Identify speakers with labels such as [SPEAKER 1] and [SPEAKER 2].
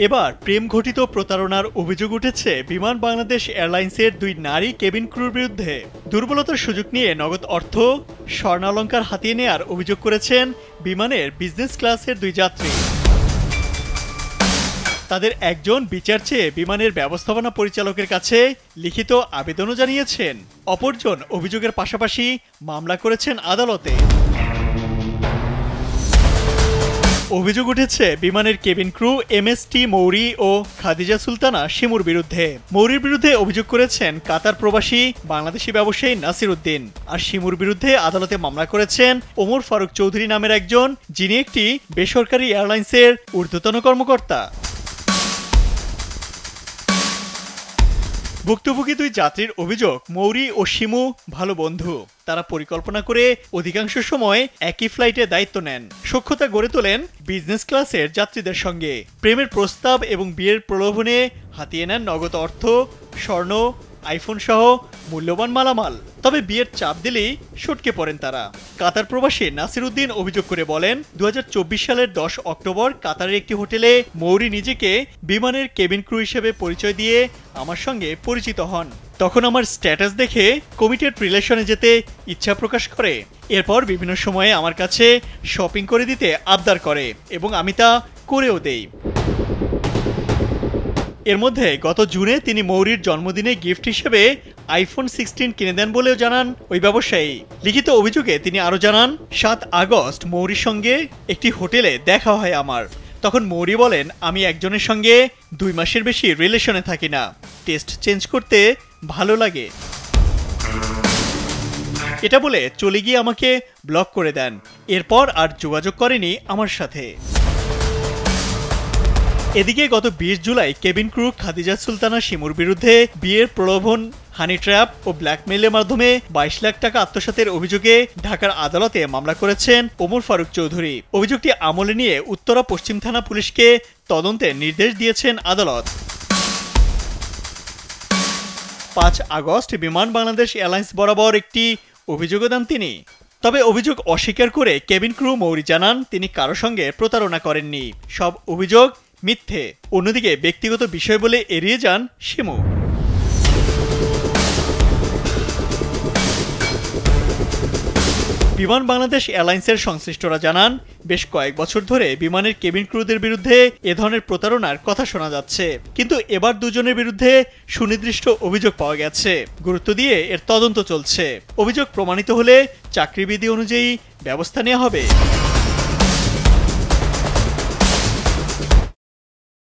[SPEAKER 1] এবার প্রেম ঘটিত প্রতারণার অভিযোগ উঠেছে বিমান বাংলাদেশ এয়ারলাইন্সের দুই নারী কেবিন ক্রুর বিরুদ্ধে। দুর্বলতার সুযোগ নিয়ে নগদ অর্থ, স্বর্ণালংকার হাতিয়ে নেয়ার অভিযোগ করেছেন বিমানের বিজনেস ক্লাসের দুই যাত্রী। তাদের একজন বিচার চেয়ে বিমানের ব্যবস্থাপনা পরিচালকের কাছে লিখিত আবেদনও জানিয়েছেন, অপরজন অভিযোগের পাশাপাশি মামলা করেছেন আদালতে। অভিযোগ উঠেছে বিমানের কেবিন ক্রু এমএসটি মৌরি ও খাদিজা সুলতানা শিমুর বিরুদ্ধে। মৌরির বিরুদ্ধে অভিযোগ করেছেন কাতার প্রবাসী বাংলাদেশি ব্যবসায়ী নাসির উদ্দিন, আর শিমুর বিরুদ্ধে আদালতে মামলা করেছেন ওমর ফারুক চৌধুরী নামের একজন, যিনি একটি বেসরকারি এয়ারলাইন্সের ঊর্ধ্বতন কর্মকর্তা। ভুক্তভোগী দুই যাত্রীর অভিযোগ, মৌরি ও শিমু ভালো বন্ধু। তারা পরিকল্পনা করে অধিকাংশ সময় একই ফ্লাইটে দায়িত্ব নেন, সখ্যতা গড়ে তোলেন বিজনেস ক্লাসের যাত্রীদের সঙ্গে। প্রেমের প্রস্তাব এবং বিয়ের প্রলোভনে হাতিয়ে নেন নগদ অর্থ, স্বর্ণ, আইফোন সহ মূল্যবান মালামাল। তবে বিয়ের চাপ দিলেই সটকে পড়েন তারা। কাতার প্রবাসী নাসির উদ্দিন অভিযোগ করে বলেন, 2024 সালের 10 অক্টোবর কাতারের একটি হোটেলে মৌরি নিজেকে বিমানের কেবিন ক্রু হিসেবে পরিচয় দিয়ে আমার সঙ্গে পরিচিত হন। তখন আমার স্ট্যাটাস দেখে কমিটেড রিলেশনে যেতে ইচ্ছা প্রকাশ করে। এরপর বিভিন্ন সময়ে আমার কাছে শপিং করে দিতে আবদার করে এবং আমি তা করেও দেই। এর মধ্যে গত জুনে তিনি মৌরির জন্মদিনে গিফট হিসেবে আইফোন 16 কিনে দেন বলেও জানান ওই ব্যবসায়ী। লিখিত অভিযোগে তিনি আরও জানান, 7 আগস্ট মৌরির সঙ্গে একটি হোটেলে দেখা হয় আমার। তখন মৌরি বলেন, আমি একজনের সঙ্গে 2 মাসের বেশি রিলেশনে থাকি না, টেস্ট চেঞ্জ করতে ভালো লাগে। এটা বলে চলে গিয়ে আমাকে ব্লক করে দেন। এরপর আর যোগাযোগ করেনি আমার সাথে। এদিকে গত 20 জুলাই কেবিন ক্রু খাদিজা সুলতানা শিমুর বিরুদ্ধে বিয়ের প্রলোভন, হানি ট্র্যাপ ও ব্ল্যাকমেইলের মাধ্যমে 22 লাখ টাকা আত্মসাতের অভিযোগে ঢাকার আদালতে মামলা করেছেন ওমর ফারুক চৌধুরী। অভিযোগটি আমলে নিয়ে উত্তরা পশ্চিম থানা পুলিশকে তদন্তের নির্দেশ দিয়েছেন আদালত। 5 আগস্ট বিমান বাংলাদেশ এয়ারলাইন্স বরাবর একটি অভিযোগও দেন তিনি। তবে অভিযোগ অস্বীকার করে কেবিন ক্রু মৌরি জানান, তিনি কারো সঙ্গে প্রতারণা করেননি, সব অভিযোগ মিথ্যে। অন্যদিকে ব্যক্তিগত বিষয় বলে এড়িয়ে যান শিমু। বিমান বাংলাদেশ এয়ারলাইন্সের সংশ্লিষ্টরা জানান, বেশ কয়েক বছর ধরে বিমানের কেবিন ক্রুদের বিরুদ্ধে এ ধরনের প্রতারণার কথা শোনা যাচ্ছে, কিন্তু এবার দুজনের বিরুদ্ধে সুনির্দিষ্ট অভিযোগ পাওয়া গেছে। গুরুত্ব দিয়ে এর তদন্ত চলছে। অভিযোগ প্রমাণিত হলে চাকরিবিধি অনুযায়ী ব্যবস্থা নেওয়া হবে।